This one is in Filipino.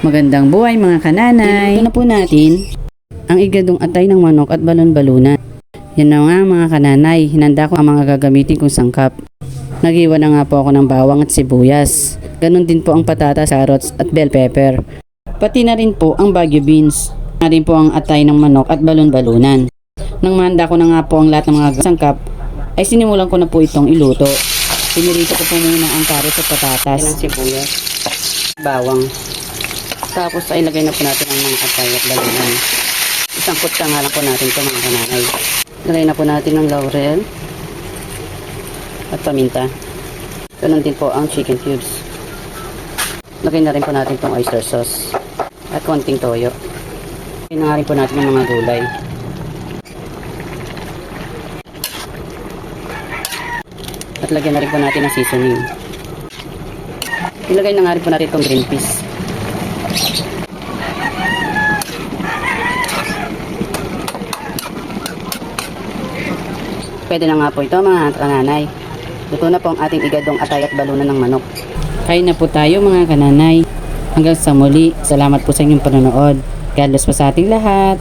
Magandang buhay mga kananay. Ito na po natin ang igadong atay ng manok at balon-balunan. Yan na nga mga kananay, hinanda ko ang mga gagamitin kong sangkap. Nag-iwan na nga po ako ng bawang at sibuyas. Ganon din po ang patatas, carrots at bell pepper. Pati na rin po ang Baguio beans. Na rin po ang atay ng manok at balon-balunan. Nang mahanda ko na nga po ang lahat ng mga sangkap, ay sinimulan ko na po itong iluto. Pinirito ko po muna ang carrots at patatas. Yan ang sibuyas, bawang. Tapos ay lagay na po natin ang mga atay at balunan. Isang kutsa nga lang po natin ito mga kananay. Lagay na po natin ang laurel at paminta. Ganun din po ang chicken cubes. Lagay na rin po natin itong oyster sauce at konting toyo. Lagay na nga rin po natin ang mga gulay. At lagyan na rin po natin ang seasoning. Ilagay na nga rin po natin itong green peas. Pwede na nga po ito mga kananay. Luto na po ang ating igadong atay at balunan ng manok. Kain na po tayo mga kananay. Hanggang sa muli, salamat po sa inyong panonood. God bless po sa ating lahat.